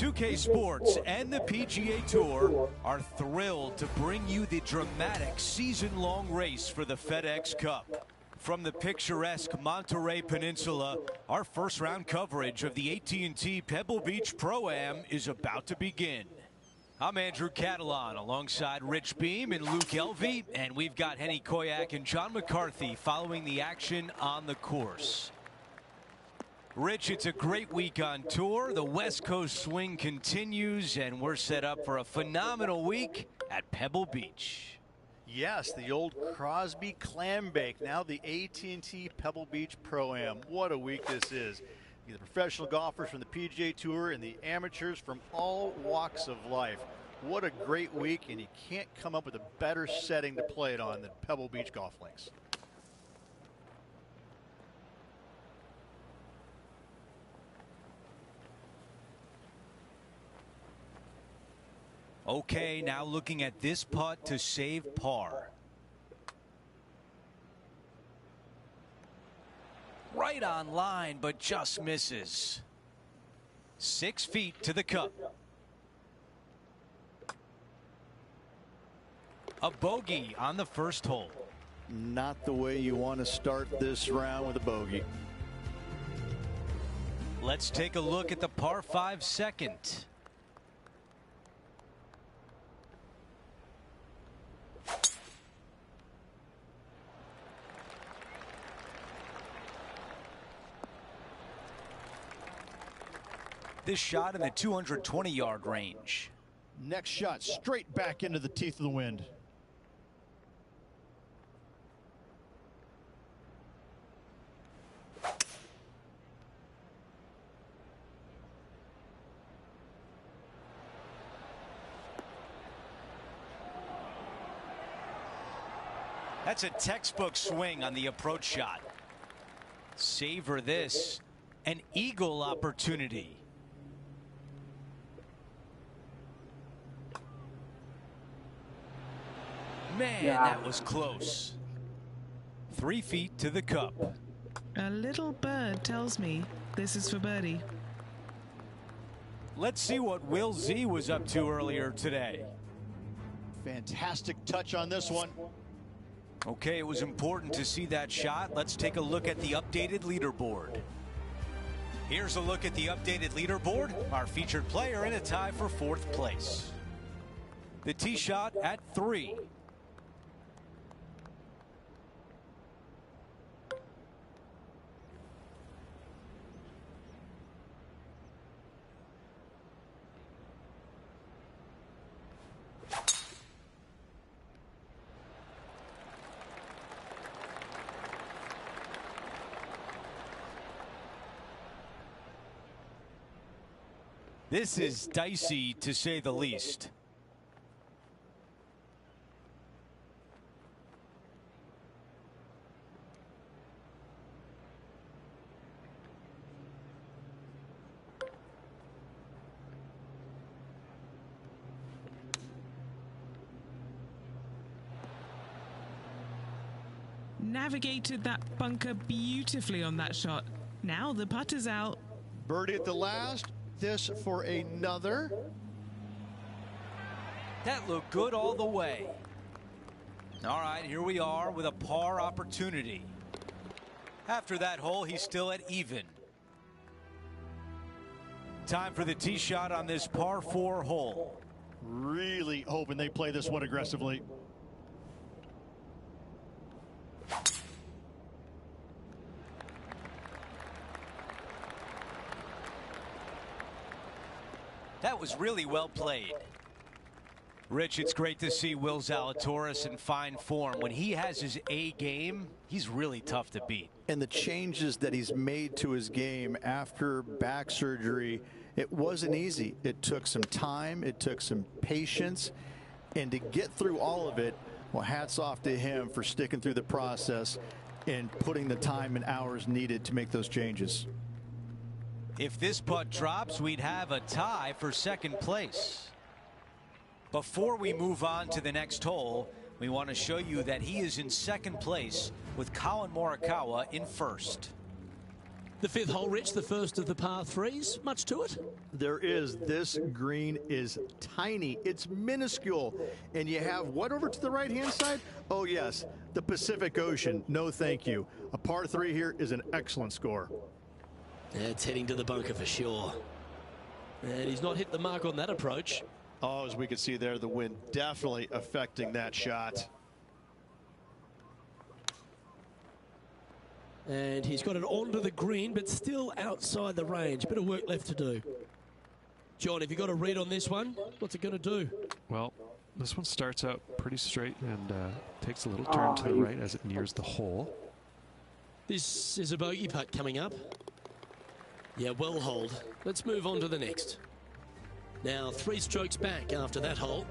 2K Sports and the PGA Tour are thrilled to bring you the dramatic season-long race for the FedEx Cup. From the picturesque Monterey Peninsula, our first-round coverage of the AT&T Pebble Beach Pro-Am is about to begin. I'm Andrew Catalan alongside Rich Beam and Luke Elvey, and we've got Henny Koyak and John McCarthy following the action on the course. Rich, it's a great week on tour. The West Coast swing continues, and we're set up for a phenomenal week at Pebble Beach. Yes, the old Crosby Clambake, now the AT&T Pebble Beach Pro-Am. What a week this is. The professional golfers from the PGA Tour and the amateurs from all walks of life. What a great week, and you can't come up with a better setting to play it on than Pebble Beach golf links. Okay, now looking at this putt to save par. Right on line, but just misses. 6 feet to the cup. A bogey on the first hole. Not the way you want to start this round with a bogey. Let's take a look at the par 5 second. This shot in the 220-yard range. Next shot straight back into the teeth of the wind. That's a textbook swing on the approach shot. Savor this. An eagle opportunity. Man, that was close. 3 feet to the cup. A little bird tells me this is for birdie. Let's see what Will Z was up to earlier today. Fantastic touch on this one. Okay, it was important to see that shot. Let's take a look at the updated leaderboard. Here's a look at the updated leaderboard. Our featured player in a tie for 4th place. The tee shot at 3. This is dicey, to say the least. Navigated that bunker beautifully on that shot. Now the putt is out. Birdie at the last. This for another. That looked good all the way. All right, here we are with a par opportunity. After that hole, he's still at even. Time for the tee shot on this par 4 hole. Really hoping they play this one aggressively. That was really well played. Rich, it's great to see Will Zalatoris in fine form. When he has his A game, he's really tough to beat. And the changes that he's made to his game after back surgery, it wasn't easy. It took some time. It took some patience. And to get through all of it, well, hats off to him for sticking through the process and putting the time and hours needed to make those changes. If this putt drops, we'd have a tie for 2nd place. Before we move on to the next hole, we want to show you that he is in 2nd place with Colin Morikawa in 1st. The fifth hole, Rich, the first of the par threes. Much to it? There is. This green is tiny. It's minuscule. And you have what over to the right-hand side? Oh, yes, the Pacific Ocean. No, thank you. A par 3 here is an excellent score. Yeah, it's heading to the bunker for sure. And he's not hit the mark on that approach. Oh, as we can see there, the wind definitely affecting that shot. And he's got it onto the green, but still outside the range. Bit of work left to do. John, have you got a read on this one? What's it going to do? Well, this one starts out pretty straight and takes a little turn to the right as it nears the hole. This is a bogey putt coming up. Yeah, well hold. Let's move on to the next. Now, 3 strokes back after that hole.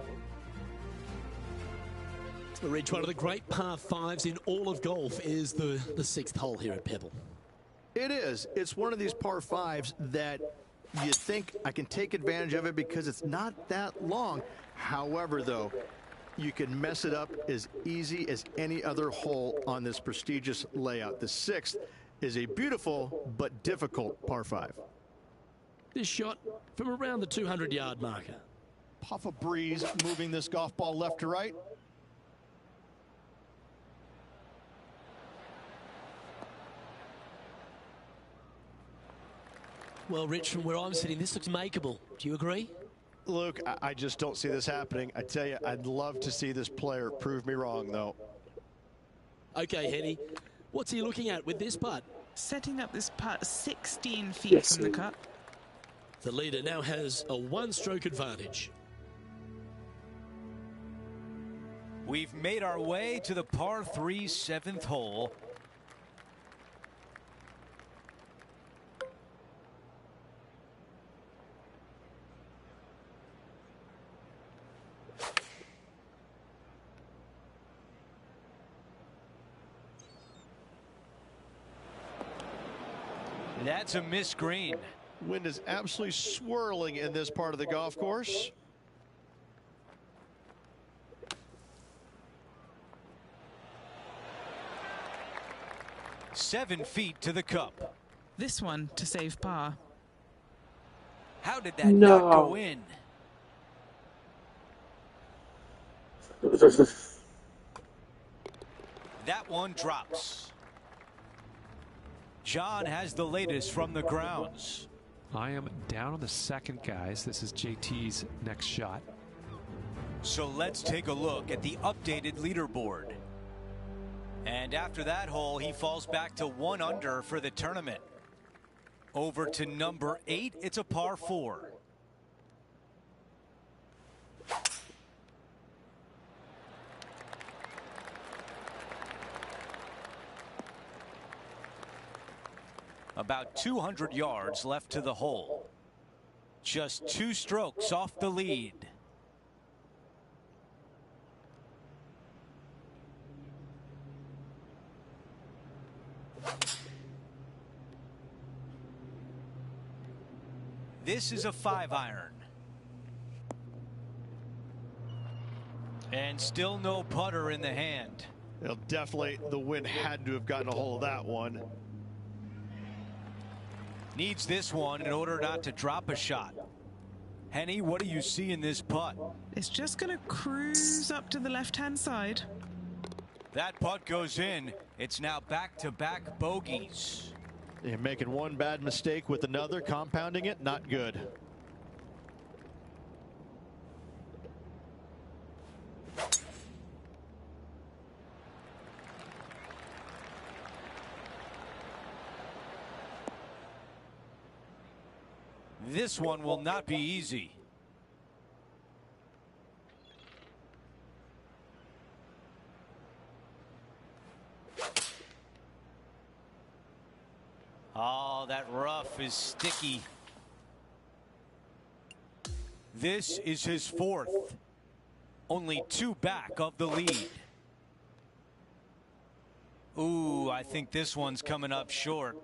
Rich, one of the great par 5s in all of golf is the 6th hole here at Pebble. It is. It's one of these par 5s that you think I can take advantage of it because it's not that long. However, though, you can mess it up as easy as any other hole on this prestigious layout. The 6th is a beautiful but difficult par 5. This shot from around the 200-yard marker. Puff of breeze moving this golf ball left to right. Well, Rich, from where I'm sitting, this looks makeable. Do you agree? Luke, I just don't see this happening. I tell you, I'd love to see this player prove me wrong, though. Okay, Henny. What's he looking at with this putt? Setting up this putt 16 feet from the cup. The leader now has a 1-stroke advantage. We've made our way to the par 3 7th hole. That's a missed green. Wind is absolutely swirling in this part of the golf course. Seven feet to the cup. This one to save par. How did that not go in? That one drops. John has the latest from the grounds. I am down on the second, guys. This is JT's next shot. So let's take a look at the updated leaderboard. And after that hole, he falls back to 1 under for the tournament. Over to number 8, it's a par 4. About 200 yards left to the hole. Just 2 strokes off the lead. This is a 5-iron. And still no putter in the hand. Well, definitely the wind had to have gotten a hold of that one. Needs this one in order not to drop a shot. Henny, what do you see in this putt? It's just going to cruise up to the left-hand side. That putt goes in. It's now back-to-back bogeys. You're making one bad mistake with another, compounding it, not good. This one will not be easy. Oh, that rough is sticky. This is his 4th. Only 2 back of the lead. Ooh, I think this one's coming up short.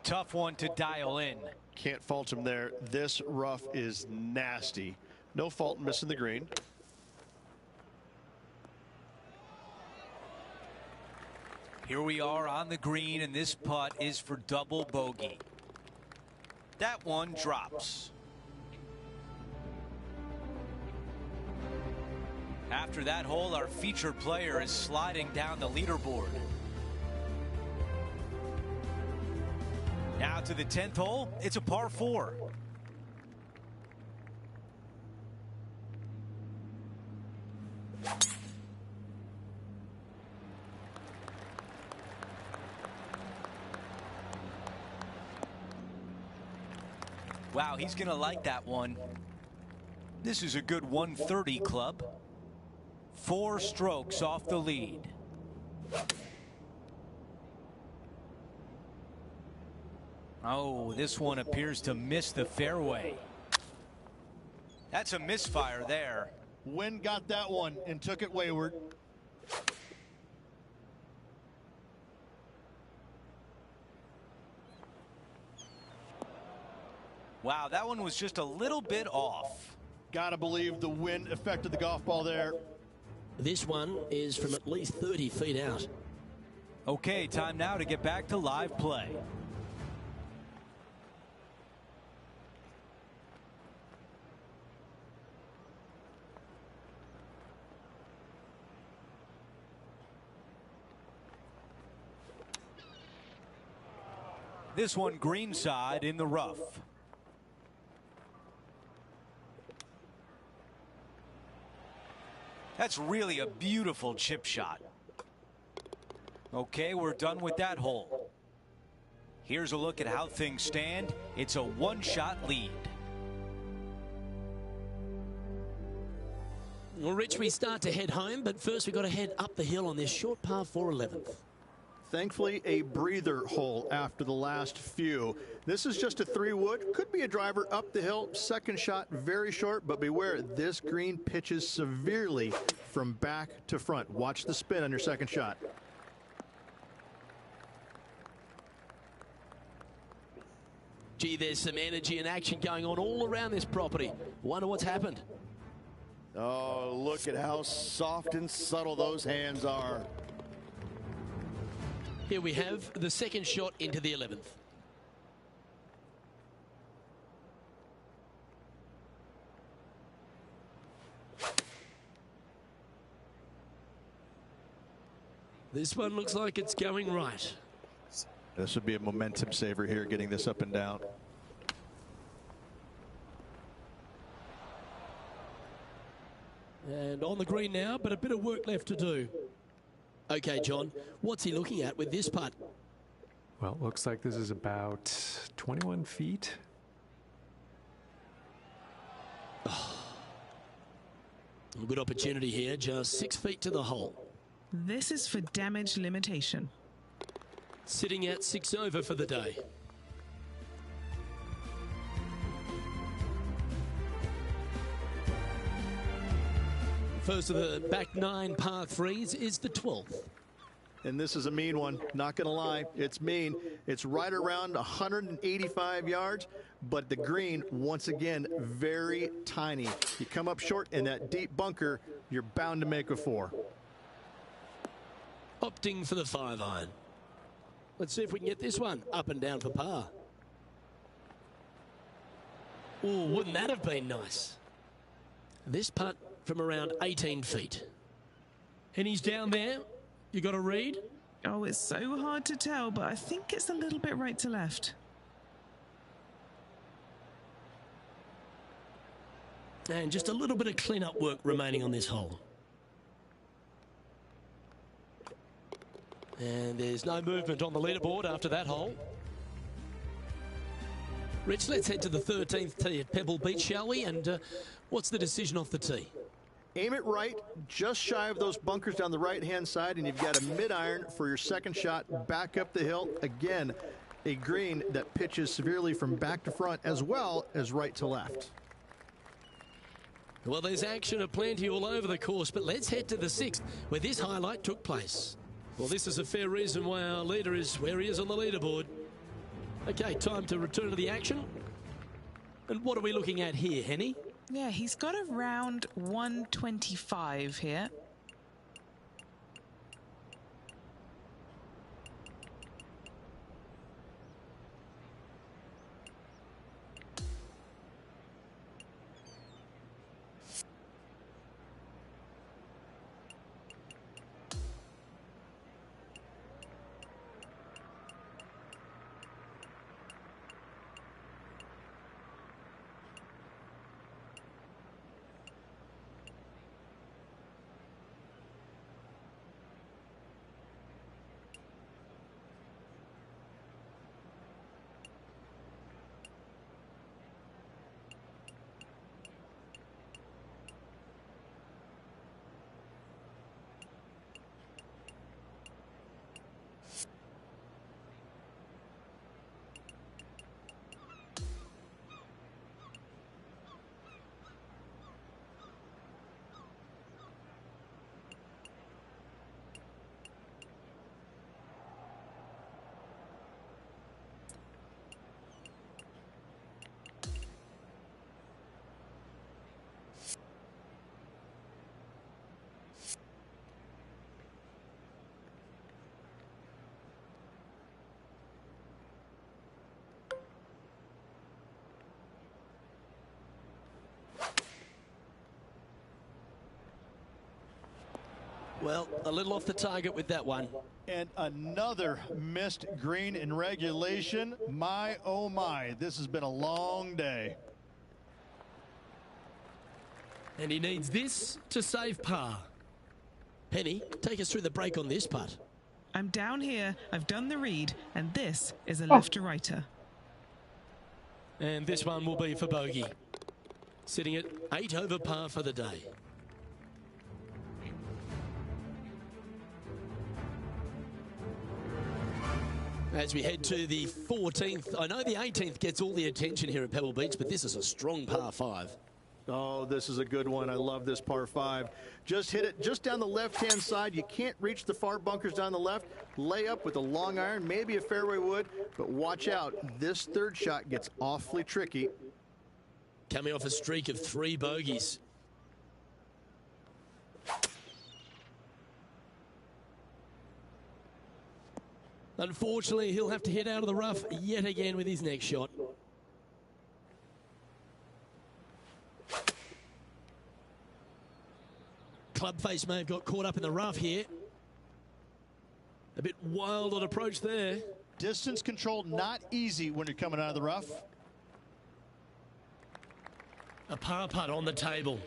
Tough one to dial in. Can't fault him there. This rough is nasty. No fault in missing the green. Here we are on the green, and this putt is for double bogey. That one drops. After that hole, our featured player is sliding down the leaderboard. Now to the 10th hole, it's a par 4. Wow, he's going to like that one. This is a good 130 club. 4 strokes off the lead. Oh, this one appears to miss the fairway. That's a misfire there. Wind got that one and took it wayward. Wow, that one was just a little bit off. Gotta believe the wind affected the golf ball there. This one is from at least 30 feet out. Okay, time now to get back to live play. This one greenside in the rough. That's really a beautiful chip shot. Okay, we're done with that hole. Here's a look at how things stand. It's a 1-shot lead. Well, Rich, we start to head home, but first we've got to head up the hill on this short par 4 11th. Thankfully, a breather hole after the last few. This is just a 3-wood. Could be a driver up the hill. Second shot, very short, but beware, this green pitches severely from back to front. Watch the spin on your second shot. Gee, there's some energy and action going on all around this property. Wonder what's happened. Oh, look at how soft and subtle those hands are. Here we have the second shot into the 11th. This one looks like it's going right. This would be a momentum saver here, getting this up and down. And on the green now, but a bit of work left to do. Okay, John, what's he looking at with this putt? Well, looks like this is about 21 feet. Good opportunity here, just 6 feet to the hole. This is for damage limitation. Sitting at 6 over for the day. First of the back 9 par 3s is the 12th. And this is a mean one, not gonna lie, it's mean. It's right around 185 yards, but the green, once again, very tiny. You come up short in that deep bunker, you're bound to make a 4. Opting for the 5-iron. Let's see if we can get this one up and down for par. Ooh, wouldn't that have been nice? This putt from around 18 feet. And he's down there. You got a read? Oh, it's so hard to tell, but I think it's a little bit right to left. And just a little bit of clean-up work remaining on this hole. And there's no movement on the leaderboard after that hole. Rich, let's head to the 13th tee at Pebble Beach, shall we? And what's the decision off the tee? Aim it right, just shy of those bunkers down the right-hand side, and you've got a mid-iron for your second shot back up the hill. Again, a green that pitches severely from back to front as well as right to left. Well, there's action aplenty all over the course, but let's head to the 6th, where this highlight took place. Well, this is a fair reason why our leader is where he is on the leaderboard. Okay, time to return to the action. And what are we looking at here, Henny? Yeah, he's got around 125 here. Well, a little off the target with that one. And another missed green in regulation. My, oh my, this has been a long day. And he needs this to save par. Penny, take us through the break on this putt. I'm down here, I've done the read, and this is a left to righter. And this one will be for bogey. Sitting at 8 over par for the day. As we head to the 14th, I know the 18th gets all the attention here at Pebble Beach, but this is a strong par 5. Oh, this is a good one. I love this par 5. Just hit it just down the left-hand side. You can't reach the far bunkers down the left. Lay up with a long iron, maybe a fairway wood, but watch out. This third shot gets awfully tricky. Coming off a streak of 3 bogeys. Unfortunately, he'll have to hit out of the rough yet again with his next shot. Club face may have got caught up in the rough here. A bit wild on approach there. Distance control not easy when you're coming out of the rough. A par putt on the table.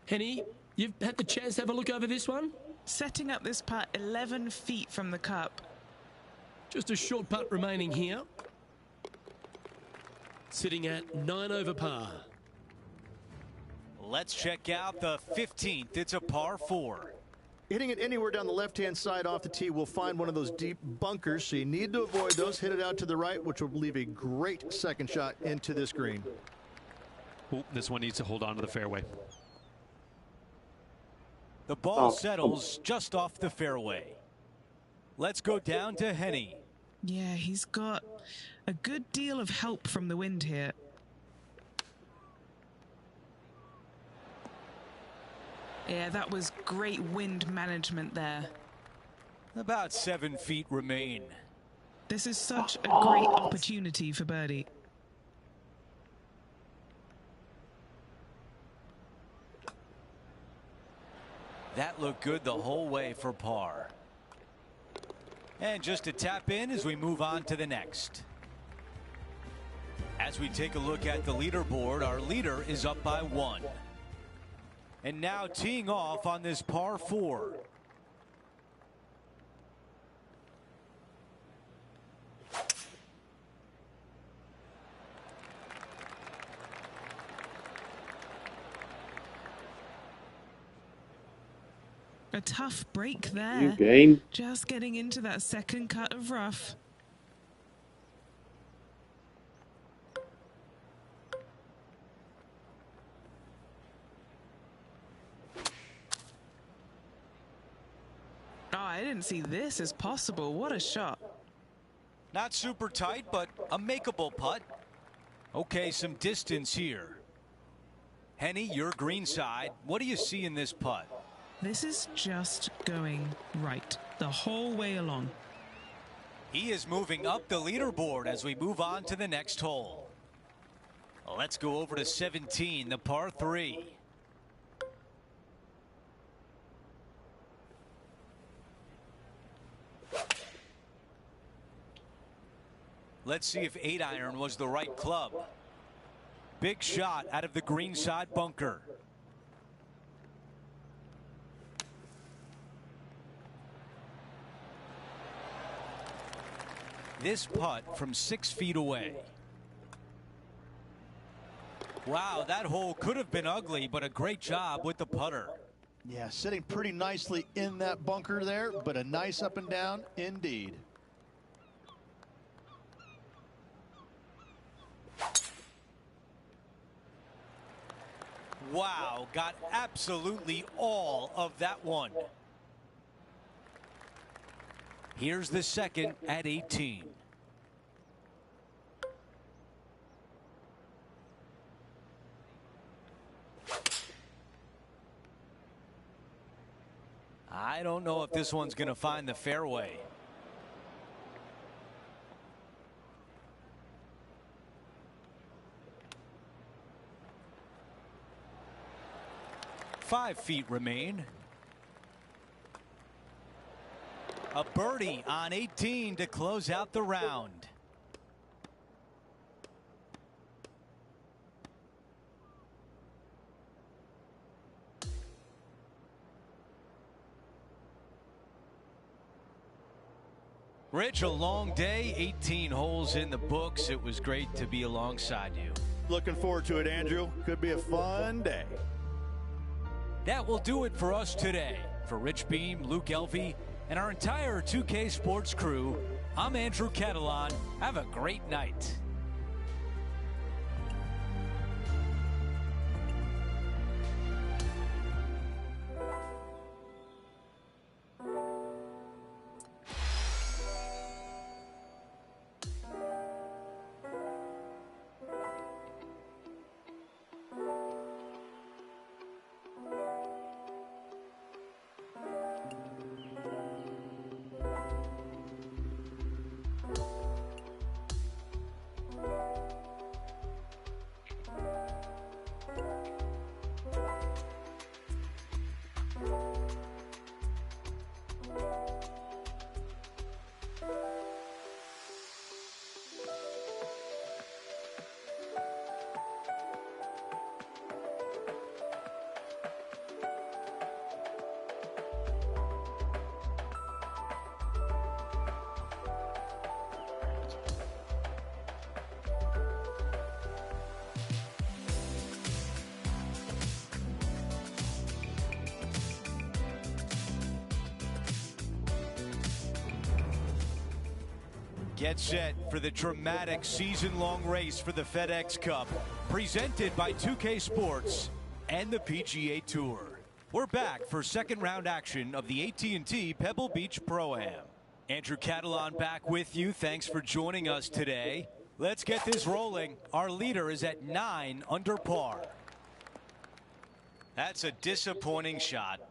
Henny, you've had the chance to have a look over this one? Setting up this putt 11 feet from the cup. Just a short putt remaining here. Sitting at 9 over par. Let's check out the 15th. It's a par 4. Hitting it anywhere down the left-hand side off the tee will find one of those deep bunkers, so you need to avoid those. Hit it out to the right, which will leave a great second shot into this green. Ooh, this one needs to hold on to the fairway. The ball settles just off the fairway. Let's go down to Henny. Yeah, he's got a good deal of help from the wind here. Yeah, that was great wind management there. About 7 feet remain. This is such a great opportunity for birdie. That looked good the whole way for par. And just to tap in as we move on to the next. As we take a look at the leaderboard, our leader is up by 1. And now teeing off on this par 4. A tough break there. Just getting into that second cut of rough. Oh, I didn't see this as possible. What a shot. Not super tight, but a makeable putt. Okay, some distance here. Henny, your green side. What do you see in this putt? This is just going right the whole way along. He is moving up the leaderboard as we move on to the next hole. Let's go over to 17, the par 3. Let's see if 8-iron was the right club. Big shot out of the green side bunker. This putt from 6 feet away. Wow, that hole could have been ugly, but a great job with the putter. Yeah, sitting pretty nicely in that bunker there, but a nice up and down indeed. Wow, got absolutely all of that one. Here's the second at 18. I don't know if this one's going to find the fairway. Five feet remain. A birdie on 18 to close out the round. Rich, a long day, 18 holes in the books. It was great to be alongside you. Looking forward to it, Andrew. Could be a fun day. That will do it for us today. For Rich Beam, Luke Elvey, and our entire 2K Sports crew, I'm Andrew Catalan. Have a great night. Get set for the dramatic season-long race for the FedEx Cup, presented by 2K Sports and the PGA Tour. We're back for second round action of the AT&T Pebble Beach Pro-Am. Andrew Catalan back with you. Thanks for joining us today. Let's get this rolling. Our leader is at 9 under par. That's a disappointing shot.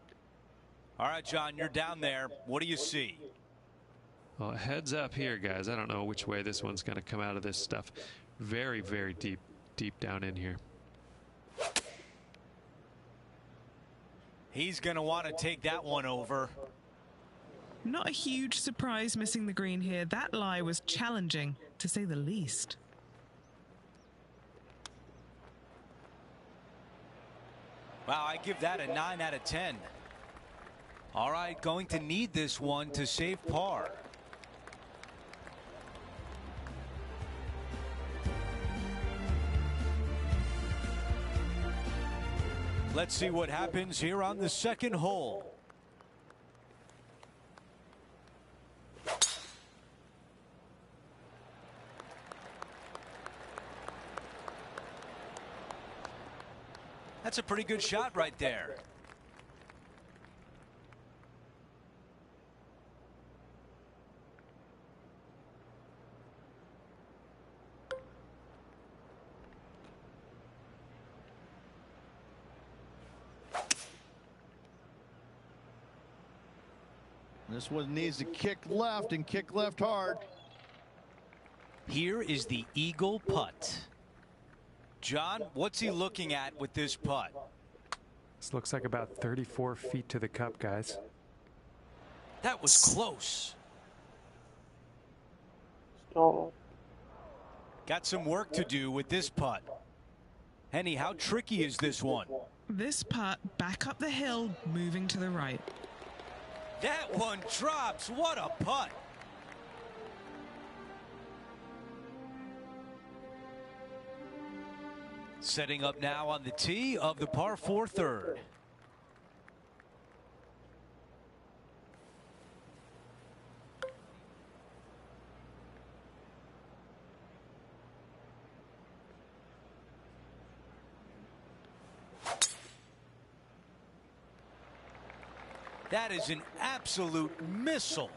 All right, John, you're down there. What do you see? Well, heads up here, guys. I don't know which way this one's going to come out of this stuff. Very, very deep down in here. He's going to want to take that one over. Not a huge surprise missing the green here. That lie was challenging, to say the least. Wow, I give that a 9 out of 10. All right, going to need this one to save par. Let's see what happens here on the second hole. That's a pretty good shot right there. This one needs to kick left and kick left hard. Here is the eagle putt. John, what's he looking at with this putt? This looks like about 34 feet to the cup, guys. That was close. Stall. Got some work to do with this putt. Henny, how tricky is this one? This putt back up the hill, moving to the right. That one drops. What a putt. Setting up now on the tee of the par 4 third. That is an absolute missile.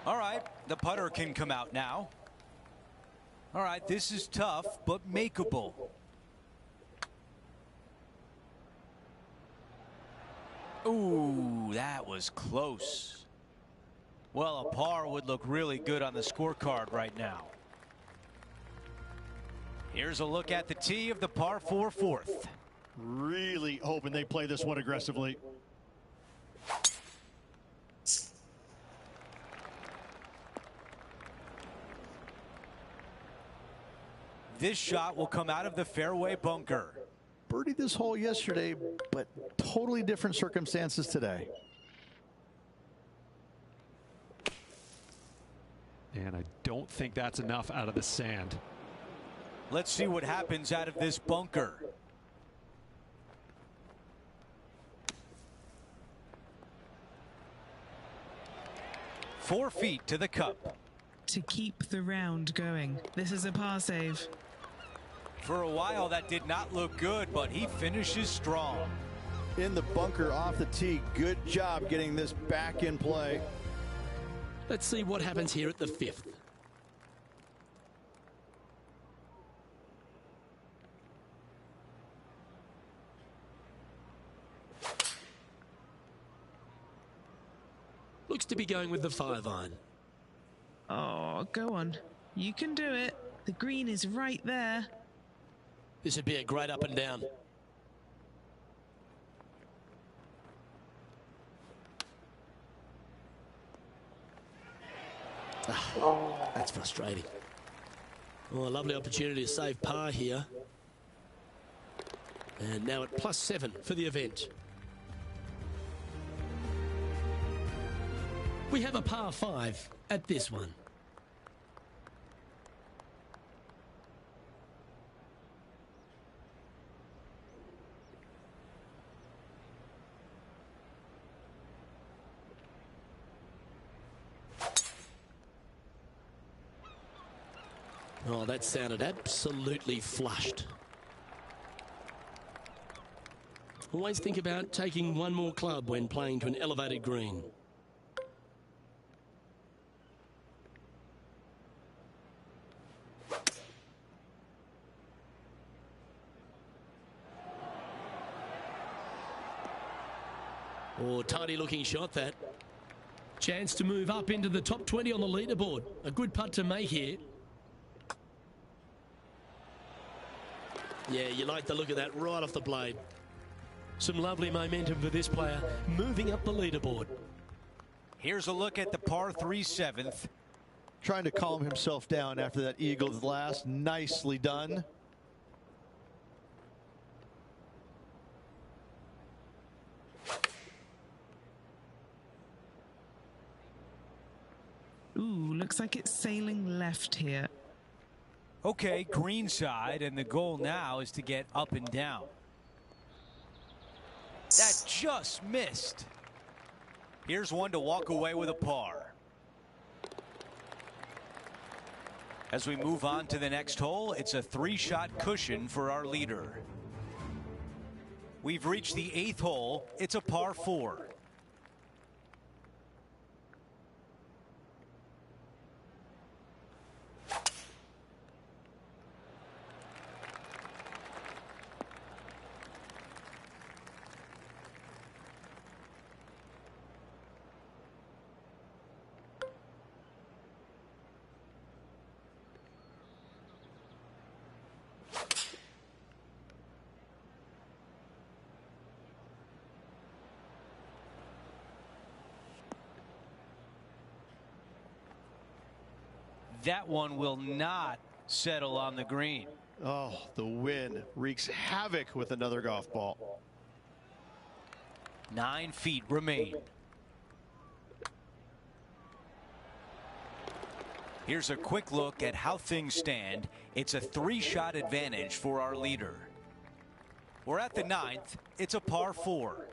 All right, the putter can come out now. All right, this is tough, but makeable. Ooh, that was close. Well, a par would look really good on the scorecard right now. Here's a look at the tee of the par 4 fourth. Really hoping they play this one aggressively. This shot will come out of the fairway bunker. Birdied this hole yesterday, but totally different circumstances today. And I don't think that's enough out of the sand. Let's see what happens out of this bunker. Four feet to the cup. To keep the round going. This is a par save. For a while that did not look good, but he finishes strong. In the bunker off the tee. Good job getting this back in play. Let's see what happens here at the 5th. Looks to be going with the 5-iron. Oh, go on. You can do it. The green is right there. This would be a great up and down. That's frustrating. Oh, a lovely opportunity to save par here. And now at +7 for the event. We have a par 5 at this one. Oh, that sounded absolutely flushed. Always think about taking one more club when playing to an elevated green. Oh, tidy looking shot that. Chance to move up into the top 20 on the leaderboard. A good putt to make here. Yeah, you like the look of that right off the blade. Some lovely momentum for this player, moving up the leaderboard. Here's a look at the par 3 7th. Trying to calm himself down after that eagle's last. Nicely done. Ooh, looks like it's sailing left here. Okay, green side, and the goal now is to get up and down. That just missed. Here's one to walk away with a par. As we move on to the next hole, it's a 3-shot cushion for our leader. We've reached the 8th hole. It's a par 4. That one will not settle on the green. Oh, the wind wreaks havoc with another golf ball. 9 feet remain. Here's a quick look at how things stand. It's a 3-shot advantage for our leader. We're at the 9th. It's a par 4.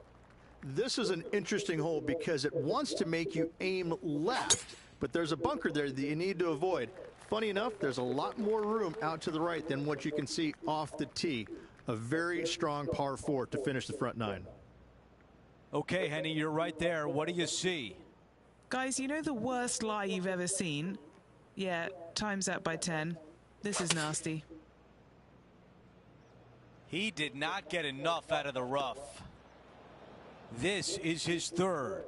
This is an interesting hole because it wants to make you aim left, but there's a bunker there that you need to avoid. Funny enough, there's a lot more room out to the right than what you can see off the tee. A very strong par 4 to finish the front 9. Okay, Henny, you're right there. What do you see? Guys, you know the worst lie you've ever seen? Yeah, time's up by 10. This is nasty. He did not get enough out of the rough. This is his third.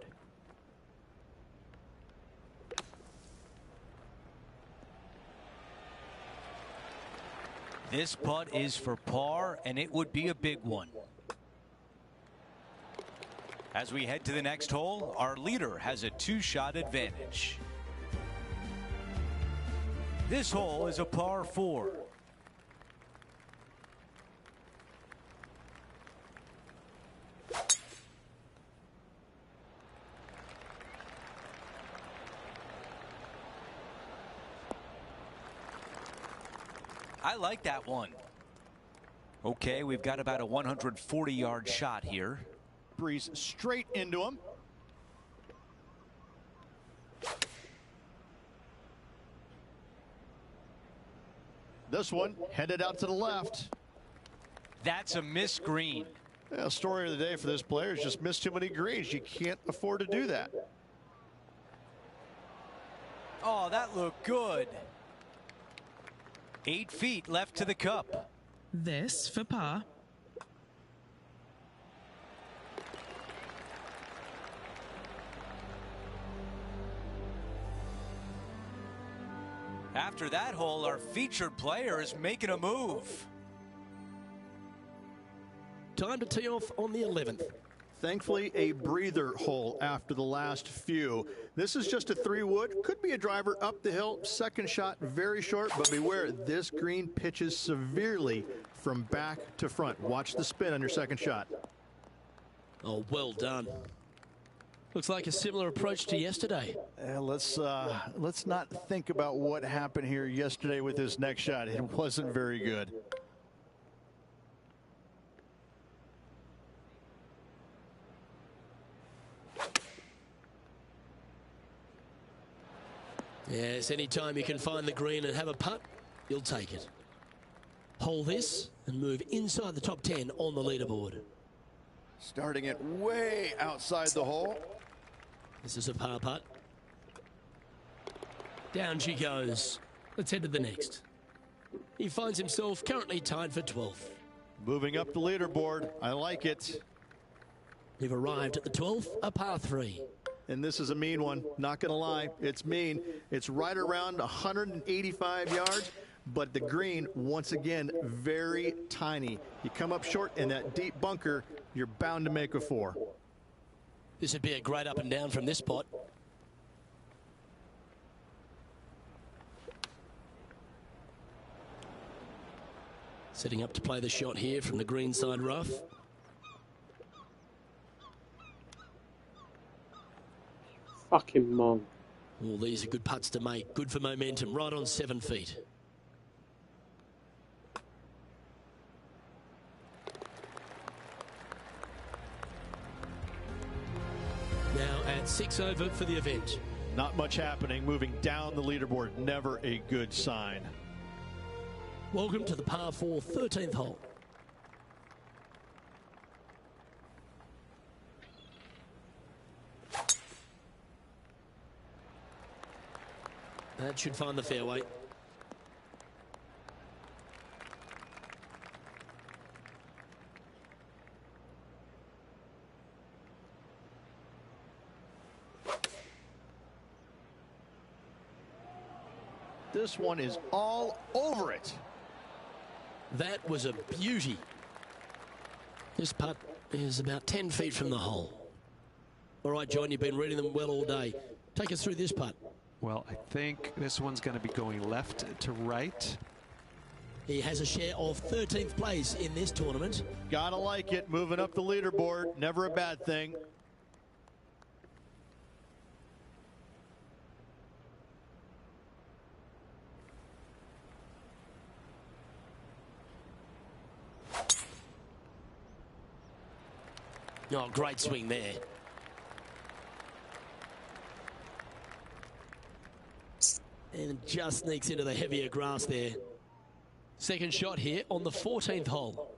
This putt is for par, and it would be a big one. As we head to the next hole, our leader has a 2-shot advantage. This hole is a par 4. I like that one. Okay, we've got about a 140-yard shot here. Breeze straight into him. This one headed out to the left. That's a missed green. Yeah, story of the day for this player is just missed too many greens. You can't afford to do that. Oh, that looked good. 8 feet left to the cup. This for par. After that hole, our featured player is making a move. Time to tee off on the 11th. Thankfully, a breather hole after the last few. This is just a 3-wood. Could be a driver up the hill. Second shot very short, but beware, this green pitches severely from back to front. Watch the spin on your second shot. Oh, well done. Looks like a similar approach to yesterday. Let's not think about what happened here yesterday with this next shot. It wasn't very good. Yes, anytime you can find the green and have a putt, you'll take it. Hole this and move inside the top 10 on the leaderboard. Starting it way outside the hole. This is a par putt. Down she goes. Let's head to the next. He finds himself currently tied for 12th. Moving up the leaderboard. I like it. They've arrived at the 12th, a par 3. And this is a mean one. Not going to lie. It's mean. It's right around 185 yards. But the green, once again, very tiny. You come up short in that deep bunker, you're bound to make a 4. This would be a great up and down from this spot. Setting up to play the shot here from the green side rough. Fucking mong. All these are good putts to make. Good for momentum. Right on 7 feet. Now at 6 over for the event. Not much happening. Moving down the leaderboard. Never a good sign. Welcome to the par 4 13th hole. That should find the fairway. This one is all over it. That was a beauty. This putt is about 10 feet from the hole. All right, John, you've been reading them well all day. Take us through this putt. Well, I think this one's going to be going left to right. He has a share of 13th place in this tournament. Gotta like it. Moving up the leaderboard. Never a bad thing. Oh, great swing there. And just sneaks into the heavier grass there. Second shot here on the 14th hole.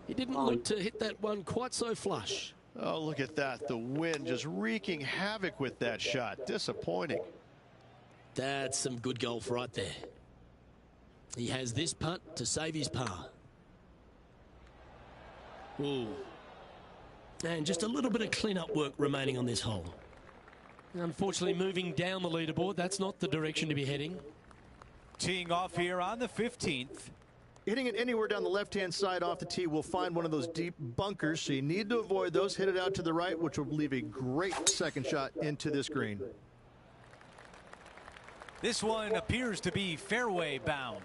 He didn't look to hit that one quite so flush. Oh, look at that. The wind just wreaking havoc with that shot. Disappointing. That's some good golf right there. He has this putt to save his par. Ooh. And just a little bit of clean-up work remaining on this hole. Unfortunately, moving down the leaderboard, that's not the direction to be heading. Teeing off here on the 15th. Hitting it anywhere down the left-hand side off the tee will find one of those deep bunkers, so you need to avoid those. Hit it out to the right, which will leave a great second shot into this green. This one appears to be fairway bound.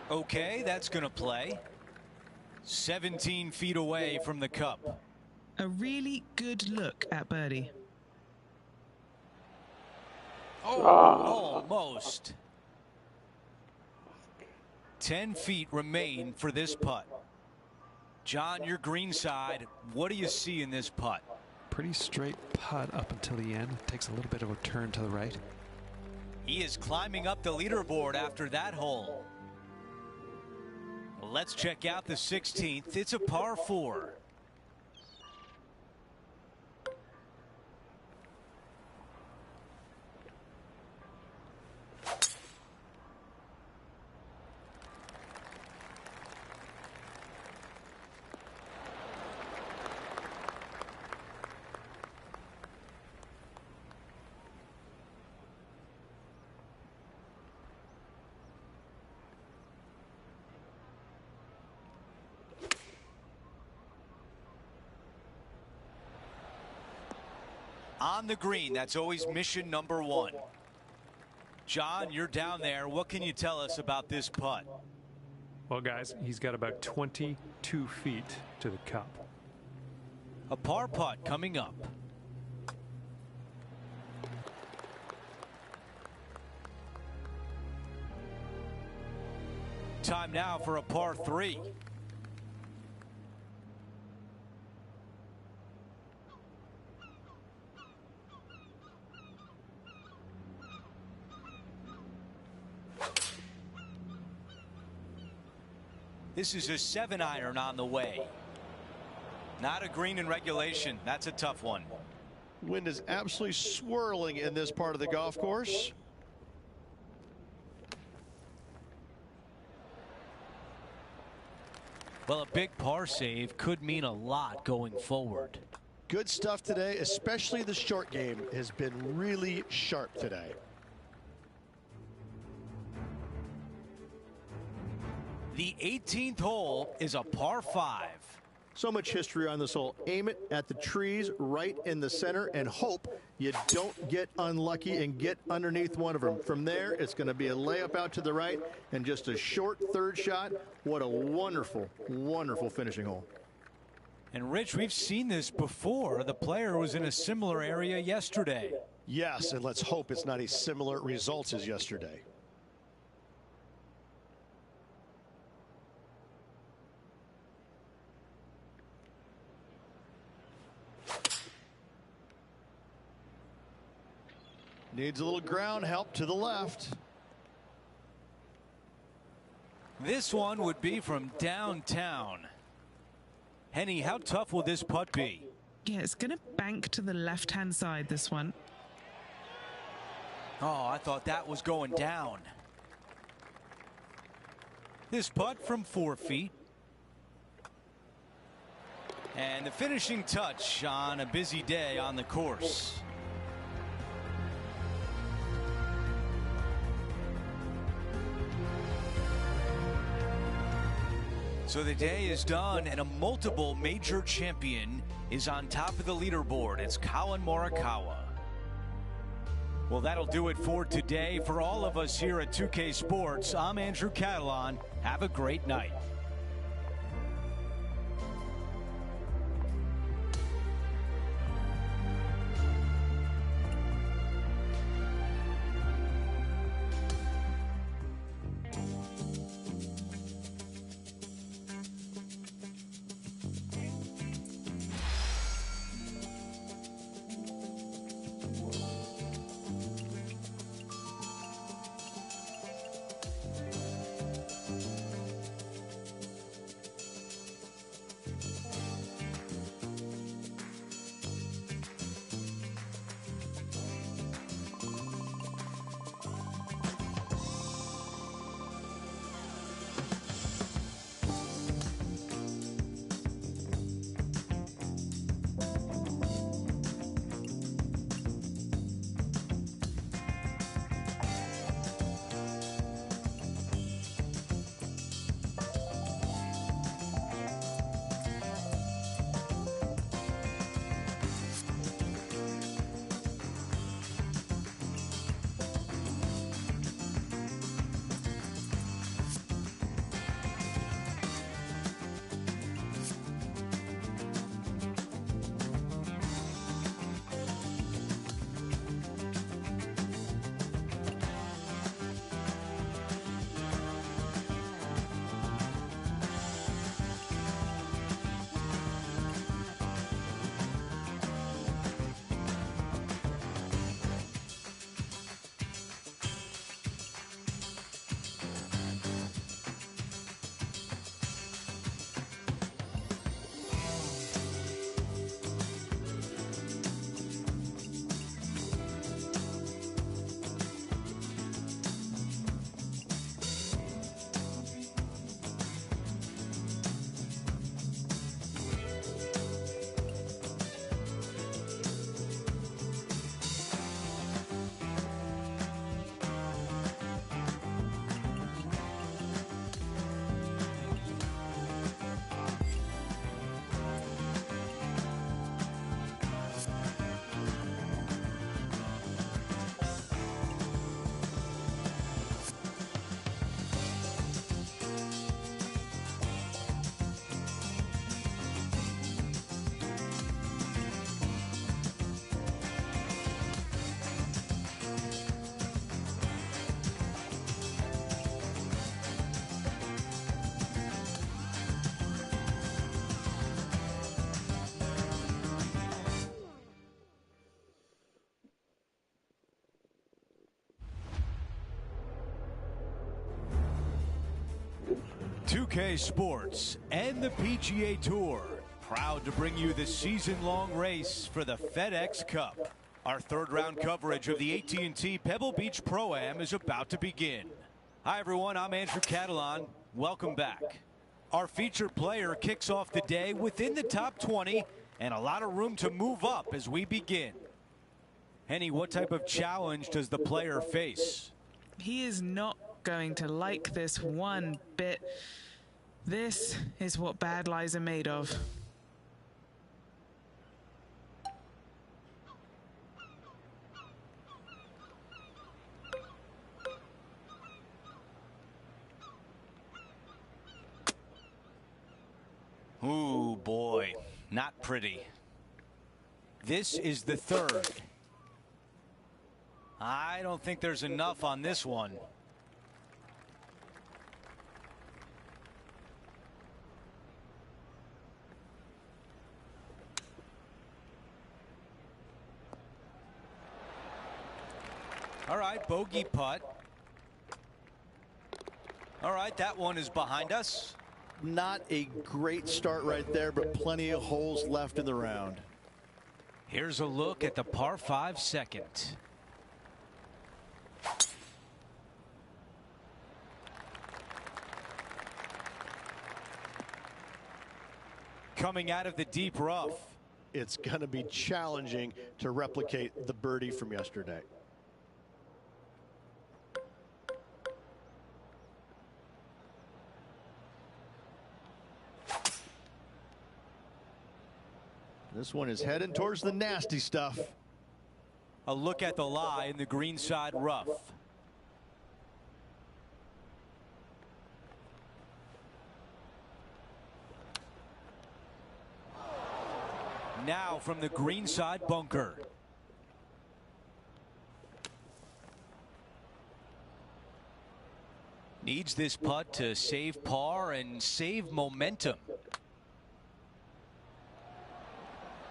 Okay, that's going to play. 17 feet away from the cup. A really good look at birdie. Oh, almost. 10 feet remain for this putt. John, your green side, what do you see in this putt? Pretty straight putt up until the end. Takes a little bit of a turn to the right. He is climbing up the leaderboard after that hole. Let's check out the 16th. It's a par 4. On the green, that's always mission number 1. John, you're down there. What can you tell us about this putt? Well, guys, he's got about 22 feet to the cup. A par putt coming up. Time now for a par 3. This is a 7-iron on the way. Not a green in regulation. That's a tough one. Wind is absolutely swirling in this part of the golf course. Well, a big par save could mean a lot going forward. Good stuff today, especially the short game has been really sharp today. The 18th hole is a par 5. So much history on this hole. Aim it at the trees right in the center and hope you don't get unlucky and get underneath one of them. From there, it's going to be a layup out to the right and just a short third shot. What a wonderful, wonderful finishing hole. And Rich, we've seen this before. The player was in a similar area yesterday. Yes, and let's hope it's not a similar result as yesterday. Needs a little ground help to the left. This one would be from downtown. Henny, how tough will this putt be? Yeah, it's going to bank to the left-hand side, this one. Oh, I thought that was going down. This putt from 4 feet. And the finishing touch on a busy day on the course. So the day is done, and a multiple major champion is on top of the leaderboard. It's Colin Morikawa. Well, that'll do it for today. For all of us here at 2K Sports, I'm Andrew Catalan. Have a great night. 2K Sports and the PGA Tour, proud to bring you the season-long race for the FedEx Cup. Our third-round coverage of the AT&T Pebble Beach Pro-Am is about to begin. Hi, everyone. I'm Andrew Catalan. Welcome back. Our featured player kicks off the day within the top 20 and a lot of room to move up as we begin. Henny, what type of challenge does the player face? He is not going to like this one bit. This is what bad lies are made of. Ooh, boy, not pretty. This is the third. I don't think there's enough on this one. All right, bogey putt. All right, that one is behind us. Not a great start right there, but plenty of holes left in the round. Here's a look at the par 5 second. Coming out of the deep rough. It's going to be challenging to replicate the birdie from yesterday. This one is heading towards the nasty stuff. A look at the lie in the greenside rough. Now from the greenside bunker. Needs this putt to save par and save momentum.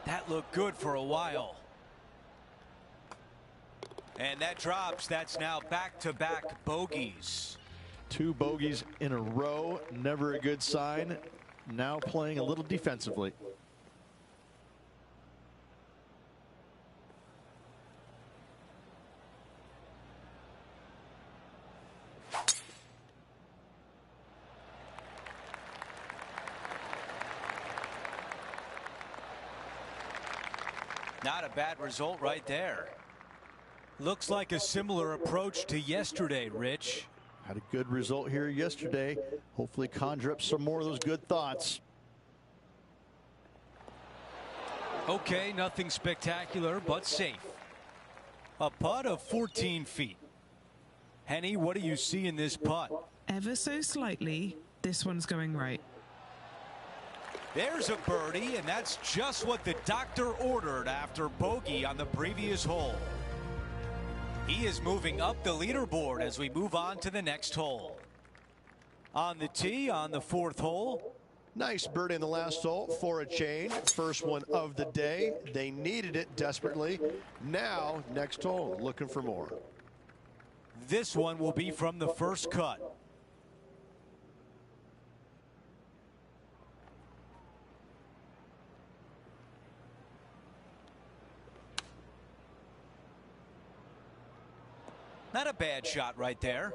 That looked good for a while. And that drops. That's now back-to-back bogeys. 2 bogeys in a row. Never a good sign. Now playing a little defensively. Not a bad result right there. Looks like a similar approach to yesterday, Rich. Had a good result here yesterday. Hopefully conjure up some more of those good thoughts. Okay, nothing spectacular, but safe. A putt of 14 feet. Henny, what do you see in this putt? Ever so slightly, this one's going right. There's a birdie, and that's just what the doctor ordered after bogey on the previous hole. He is moving up the leaderboard as we move on to the next hole. On the tee on the 4th hole. Nice birdie in the last hole for a change. First one of the day. They needed it desperately. Now, next hole, looking for more. This one will be from the first cut. Not a bad shot right there.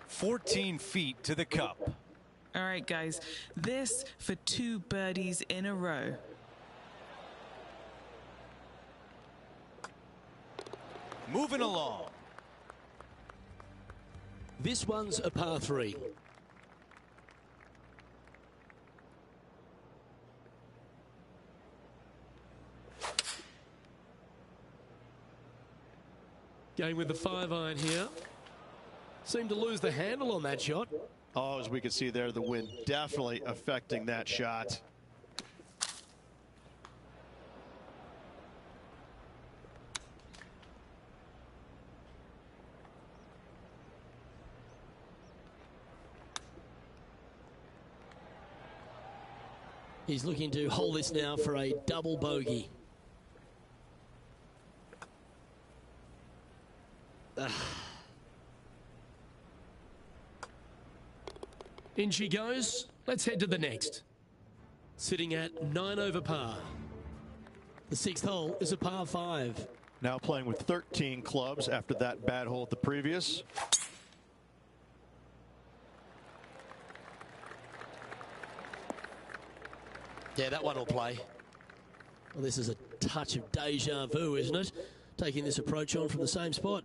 14 feet to the cup. All right, guys, this for 2 birdies in a row. Moving along. This one's a par 3. Going with the 5-iron here. Seemed to lose the handle on that shot. Oh, as we can see there, the wind definitely affecting that shot. He's looking to hold this now for a double bogey. In she goes. Let's head to the next. Sitting at 9 over par. The 6th hole is a par 5. Now playing with 13 clubs after that bad hole at the previous. Yeah, that one will play. Well, this is a touch of deja vu, isn't it? Taking this approach on from the same spot.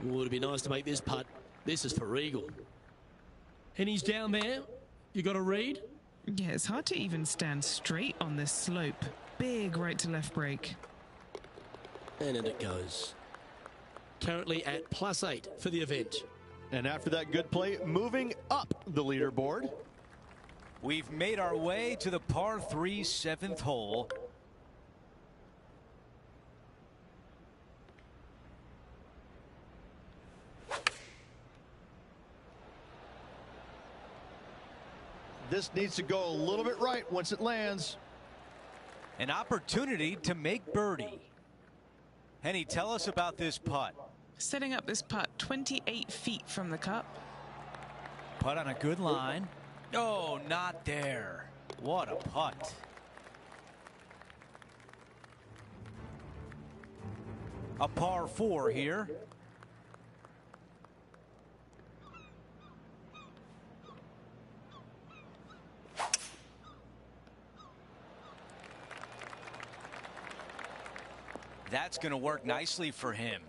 Would be nice to make this putt. This is for eagle. And he's down there. You got a read? Yeah, it's hard to even stand straight on this slope. Big right to left break. And in it goes. Currently at +8 for the event. And after that good play, moving up the leaderboard. We've made our way to the par 3 7th hole. This needs to go a little bit right once it lands. An opportunity to make birdie. Henny, tell us about this putt. Setting up this putt 28 feet from the cup. Putt on a good line. Oh, not there. What a putt. A par 4 here. That's going to work nicely for him.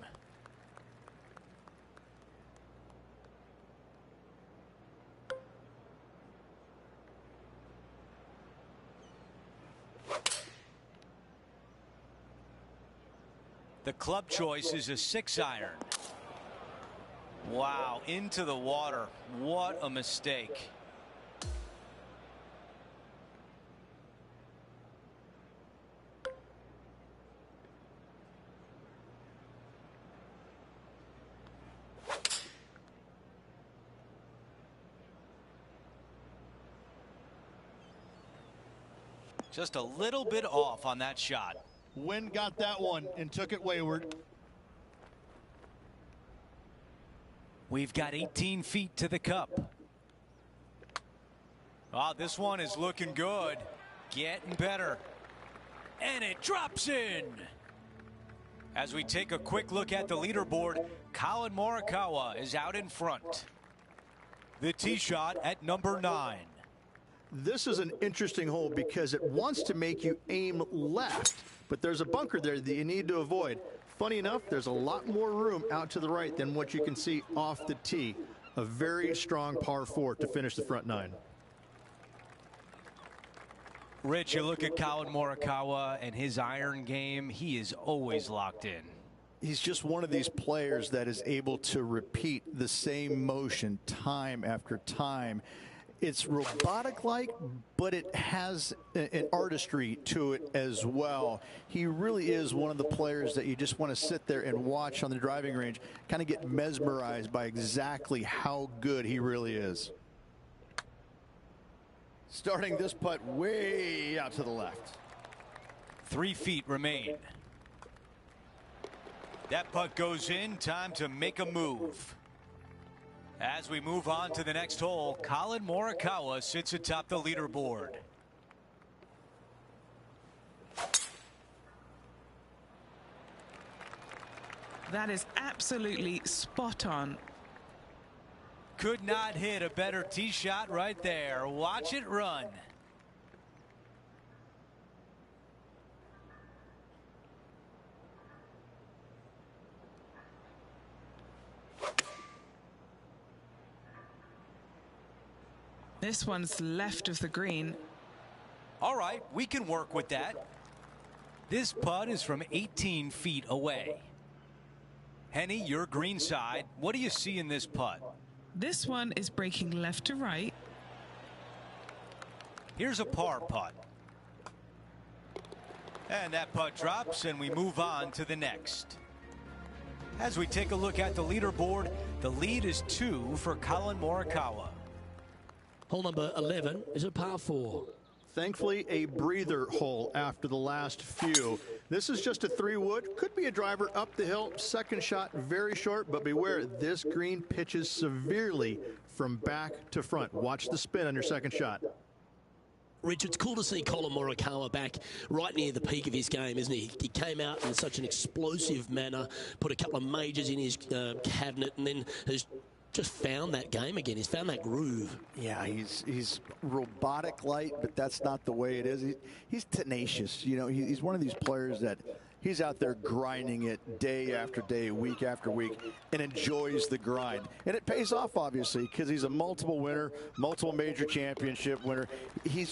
The club choice is a 6-iron. Wow, into the water. What a mistake. Just a little bit off on that shot. Wind got that one and took it wayward. We've got 18 feet to the cup. Oh, this one is looking good. Getting better. And it drops in. As we take a quick look at the leaderboard, Colin Morikawa is out in front. The tee shot at number 9. This is an interesting hole because it wants to make you aim left, but there's a bunker there that you need to avoid. Funny enough, there's a lot more room out to the right than what you can see off the tee. A very strong par 4 to finish the front 9. Rich, you look at Colin Morikawa and his iron game, he is always locked in. He's just one of these players that is able to repeat the same motion time after time. It's robotic-like, but it has an artistry to it as well. He really is one of the players that you just want to sit there and watch on the driving range, kind of get mesmerized by exactly how good he really is. Starting this putt way out to the left. 3 feet remain. That putt goes in. Time to make a move. As we move on to the next hole, Colin Morikawa sits atop the leaderboard. That is absolutely spot on. Could not hit a better tee shot right there. Watch it run. This one's left of the green. All right, we can work with that. This putt is from 18 feet away. Henny, your green side. What do you see in this putt? This one is breaking left to right. Here's a par putt. And that putt drops, and we move on to the next. As we take a look at the leaderboard, the lead is 2 for Colin Morikawa. Hole number 11 is a par 4. Thankfully, a breather hole after the last few. This is just a 3-wood. Could be a driver up the hill. Second shot, very short, but beware, this green pitches severely from back to front. Watch the spin on your second shot. Rich, it's cool to see Colin Morikawa back right near the peak of his game, isn't he? He came out in such an explosive manner, put a couple of majors in his cabinet, and then has just found that game again. He's found that groove. Yeah, he's robotic light, but that's not the way it is. He's tenacious. You know, he's one of these players that he's out there grinding it day after day, week after week, and enjoys the grind. And it pays off, obviously, because he's a multiple winner, multiple major championship winner. He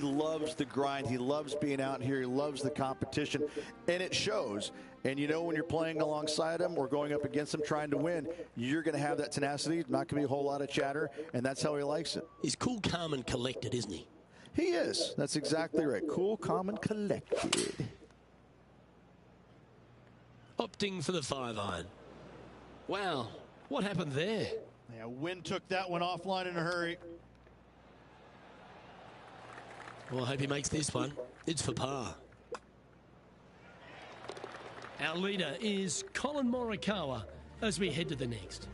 loves the grind. He loves being out here. He loves the competition, and it shows. And you know, when you're playing alongside him or going up against him trying to win, you're going to have that tenacity. Not going to be a whole lot of chatter, and that's how he likes it. He's cool, calm, and collected, isn't he? He is. That's exactly right. Cool, calm, and collected. Opting for the 5-iron. Wow, what happened there? Yeah, wind took that one offline in a hurry. Well, I hope he makes this one. It's for par. Our leader is Colin Morikawa as we head to the next.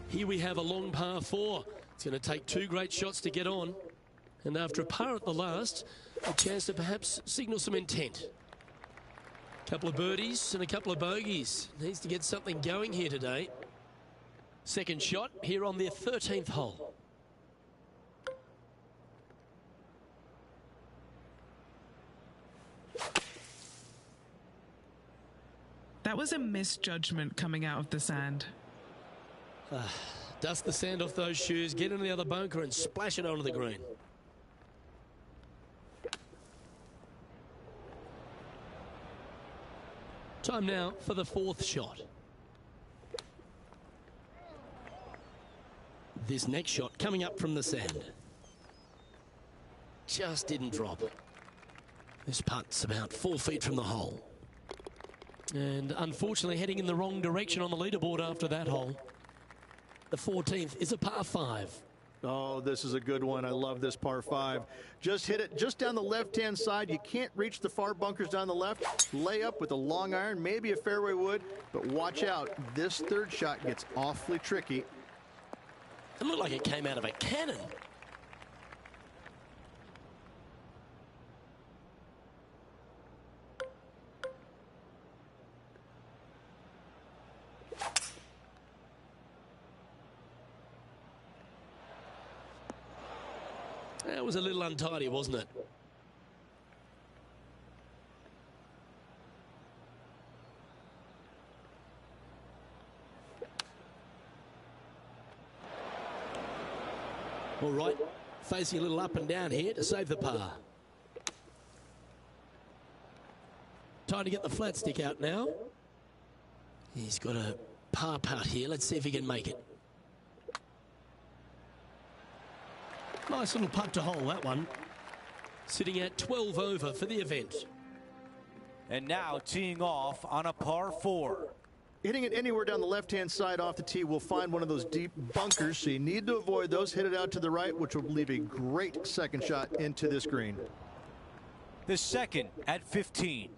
Here we have a long par 4. It's going to take 2 great shots to get on. And after a par at the last, a chance to perhaps signal some intent. A couple of birdies and a couple of bogeys. Needs to get something going here today. Second shot here on the 13th hole. That was a misjudgment coming out of the sand. Dust the sand off those shoes, get into the other bunker and splash it onto the green. Time now for the 4th shot. This next shot coming up from the sand. Just didn't drop. This putt's about 4 feet from the hole. And unfortunately heading in the wrong direction on the leaderboard after that hole. The 14th is a par 5. Oh, this is a good one. I love this par 5. Just hit it just down the left-hand side. You can't reach the far bunkers down the left. Lay up with a long iron, maybe a fairway wood, but watch out. This third shot gets awfully tricky. It looked like it came out of a cannon. That was a little untidy, wasn't it? All right, facing a little up and down here to save the par. Time to get the flat stick out now. He's got a par putt here. Let's see if he can make it. Nice little putt to hole, that one. Sitting at 12 over for the event. And now teeing off on a par 4. Hitting it anywhere down the left-hand side off the tee will find one of those deep bunkers, so you need to avoid those. Hit it out to the right, which will leave a great second shot into this green. The second at 15.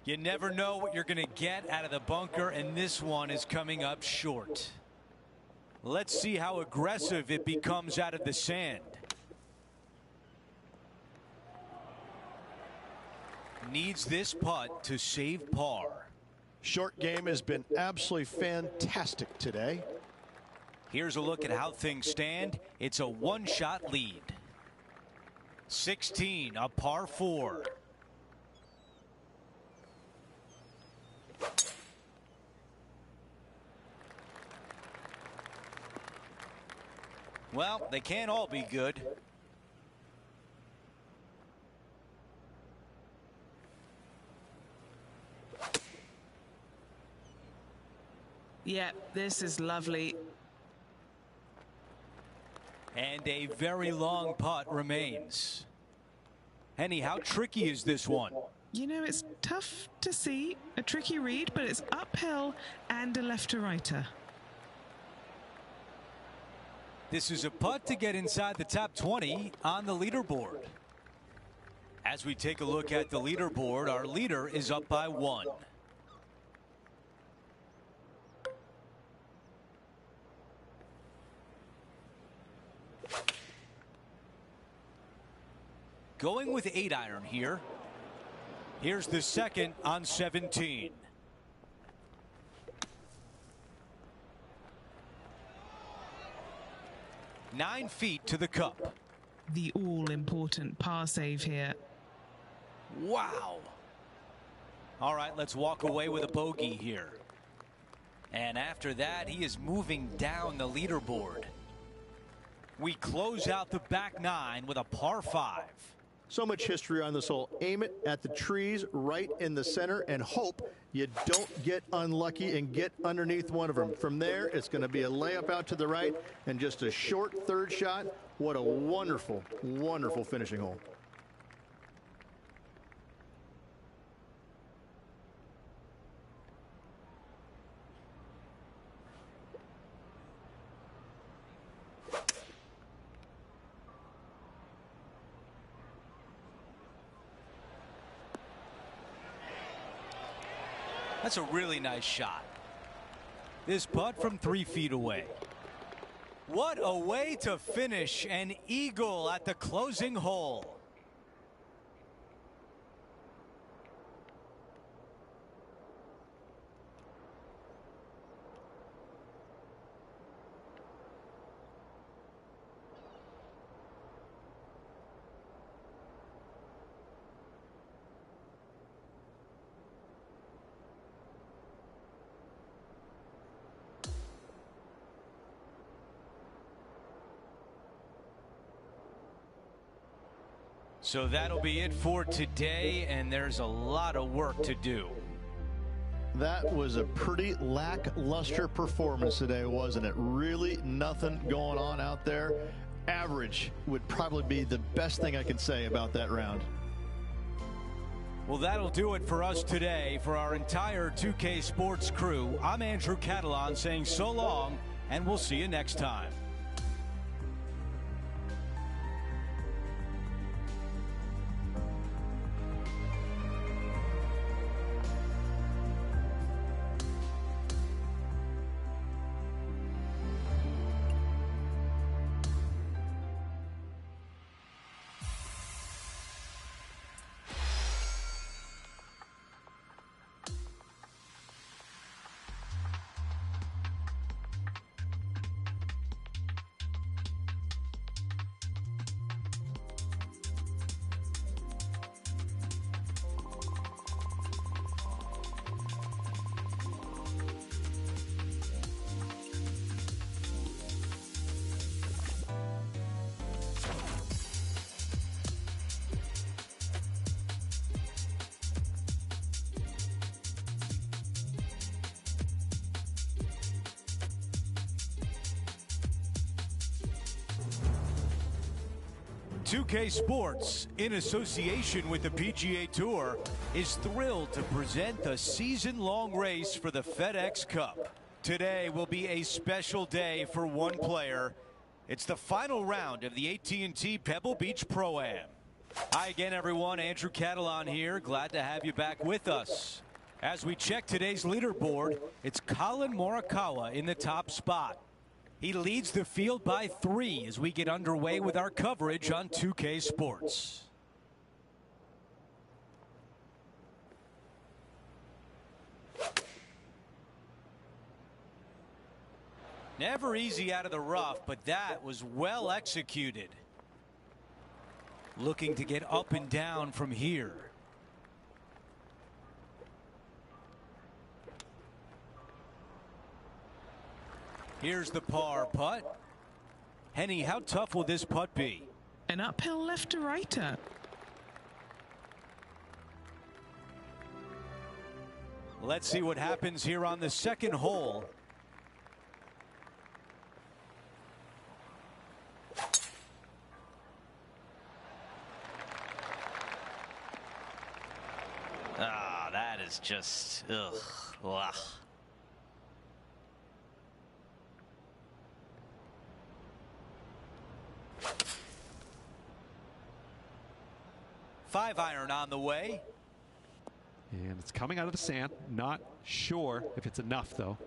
You never know what you're going to get out of the bunker, and this one is coming up short. Let's see how aggressive it becomes out of the sand. Needs this putt to save par. Short game has been absolutely fantastic today. Here's a look at how things stand. It's a 1-shot lead. 16, a par 4. Well, they can't all be good. Yeah, this is lovely. And a very long putt remains. Henny, how tricky is this one? You know, it's tough to see, a tricky read, but it's uphill and a left-to-righter. This is a putt to get inside the top 20 on the leaderboard. As we take a look at the leaderboard, our leader is up by 1. Going with 8-iron here. Here's the second on 17. Nine feet to the cup. The all-important par save here. Wow. All right, let's walk away with a bogey here. And after that, he is moving down the leaderboard. We close out the back 9 with a par 5. So much history on this hole. Aim it at the trees right in the center and hope you don't get unlucky and get underneath one of them. From there, it's going to be a layup out to the right and just a short third shot. What a wonderful, wonderful finishing hole. That's a really nice shot. This putt from 3 feet away. What a way to finish an eagle at the closing hole. So that'll be it for today, and there's a lot of work to do. That was a pretty lackluster performance today, wasn't it? Really nothing going on out there. Average would probably be the best thing I can say about that round. Well, that'll do it for us today. For our entire 2K Sports crew, I'm Andrew Catalan saying so long, and we'll see you next time. .2K Sports, in association with the PGA Tour, is thrilled to present the season-long race for the FedEx Cup. Today will be a special day for one player. It's the final round of the AT&T Pebble Beach Pro-Am. Hi again, everyone. Andrew Catalan here. Glad to have you back with us. As we check today's leaderboard, it's Colin Morikawa in the top spot. He leads the field by 3 as we get underway with our coverage on 2K Sports. Never easy out of the rough, but that was well executed. Looking to get up and down from here. Here's the par putt. Henny, how tough will this putt be? An uphill left to righter. Let's see what happens here on the second hole. is just, ugh. Wow. Five iron on the way. And it's coming out of the sand. Not sure if it's enough, though.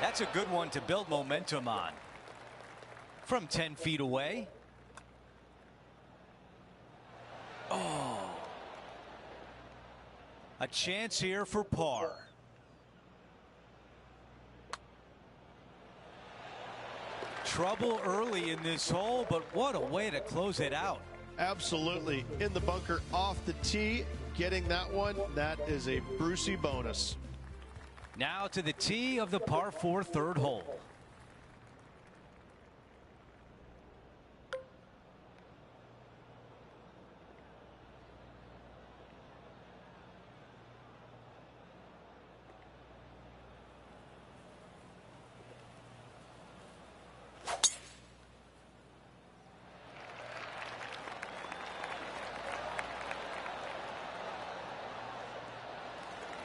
That's a good one to build momentum on. From 10 feet away. Oh. A chance here for par. Trouble early in this hole, but what a way to close it out. Absolutely. In the bunker off the tee, getting that one, that is a Brucey bonus. Now to the tee of the par 4 third hole.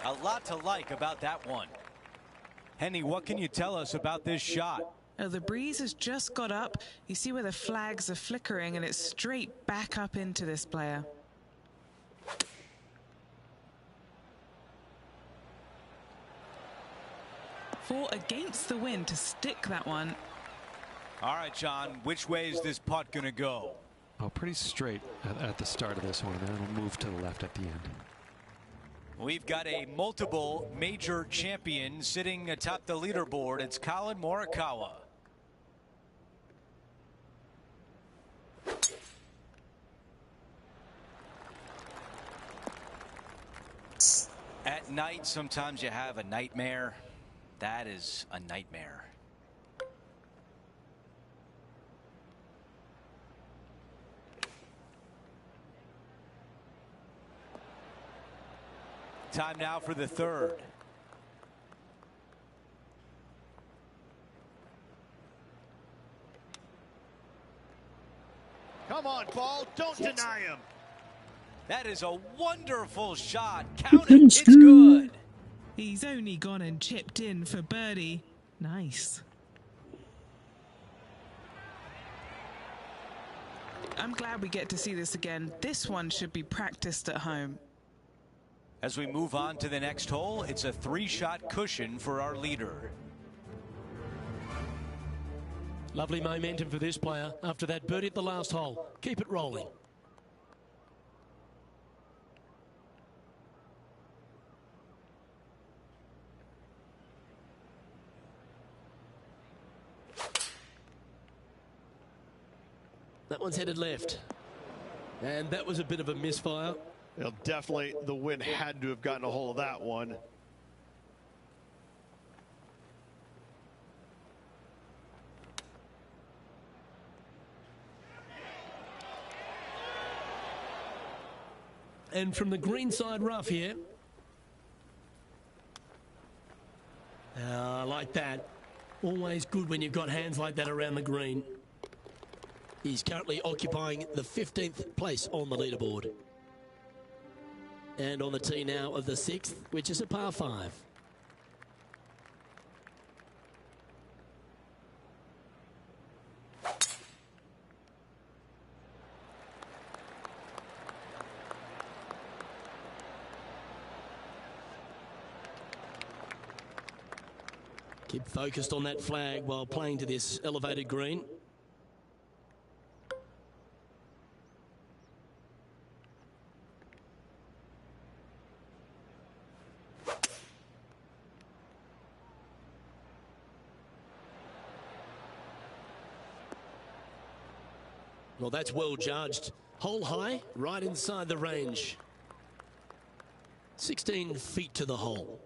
A lot to like about that one. Henny, what can you tell us about this shot? Oh, the breeze has just got up. You see where the flags are flickering, and it's straight back up into this player. Four against the wind to stick that one. All right, John, which way is this putt going to go? Oh, pretty straight at the start of this one, and then it'll move to the left at the end. We've got a multiple major champion sitting atop the leaderboard. It's Collin Morikawa. At night, sometimes you have a nightmare. That is a nightmare. Time now for the third. Come on, ball. Don't deny him. That is a wonderful shot. Count it. It's good. He's only gone and chipped in for birdie. Nice. I'm glad we get to see this again. This one should be practiced at home. As we move on to the next hole, it's a 3-shot cushion for our leader. Lovely momentum for this player after that birdie at the last hole. Keep it rolling. That one's headed left. And that was a bit of a misfire. Well, definitely the wind had to have gotten a hold of that one. And from the greenside rough here. I like that. Always good when you've got hands like that around the green. He's currently occupying the 15th place on the leaderboard. And on the tee now of the 6th, which is a par 5. Keep focused on that flag while playing to this elevated green. Well, that's well judged. Hole high, right inside the range. 16 feet to the hole.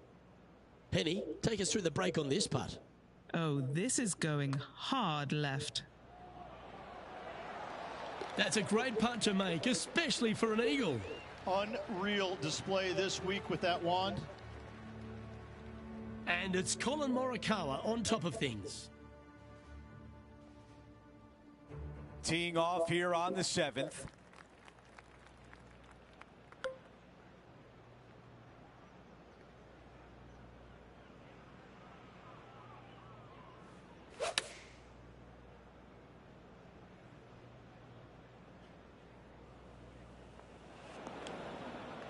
Penny, take us through the break on this putt. Oh, this is going hard left. That's a great putt to make, especially for an eagle. Unreal display this week with that wand. And it's Collin Morikawa on top of things. Teeing off here on the 7th.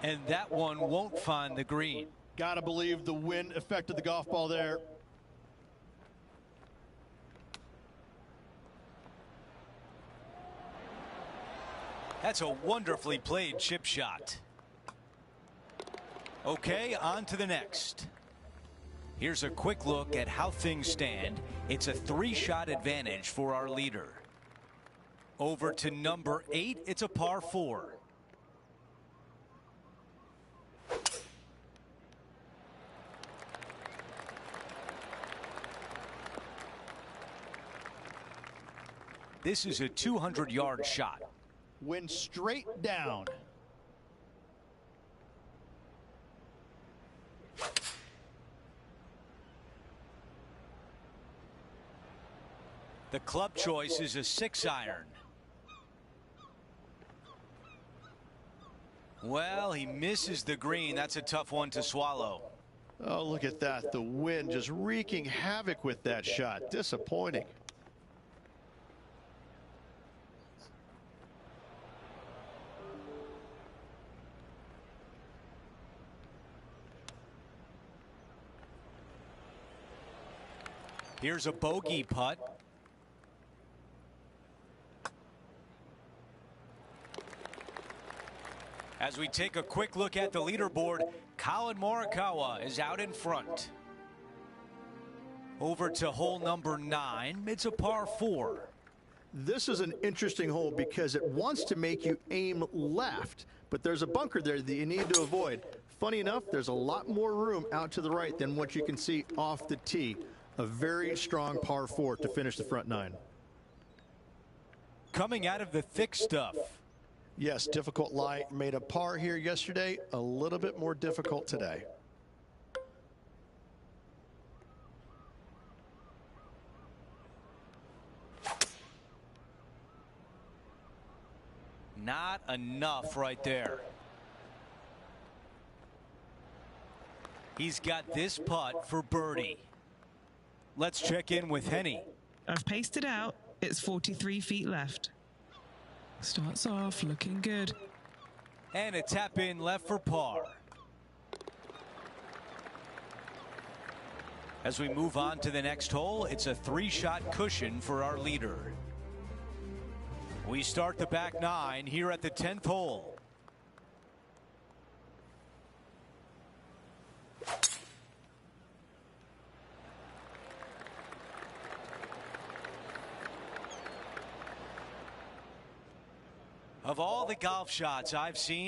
And that one won't find the green. Gotta believe the wind affected the golf ball there. That's a wonderfully played chip shot. Okay, on to the next. Here's a quick look at how things stand. It's a 3-shot advantage for our leader. Over to number 8, it's a par 4. This is a 200-yard shot. Went straight down. The club choice is a 6-iron. Well, he misses the green. That's a tough one to swallow. Oh, look at that. The wind just wreaking havoc with that shot. Disappointing. Here's a bogey putt. As we take a quick look at the leaderboard, Colin Morikawa is out in front. Over to hole number 9. It's a par 4. This is an interesting hole because it wants to make you aim left, but there's a bunker there that you need to avoid. Funny enough, there's a lot more room out to the right than what you can see off the tee. A very strong par 4 to finish the front 9. Coming out of the thick stuff. Yes, difficult lie. Made a par here yesterday. A little bit more difficult today. Not enough right there. He's got this putt for birdie. Let's check in with Henny. I've paced it out. It's 43 feet left. Starts off looking good. And a tap in left for par. As we move on to the next hole, it's a 3-shot cushion for our leader. We start the back 9 here at the 10th hole. Of all the golf shots I've seen,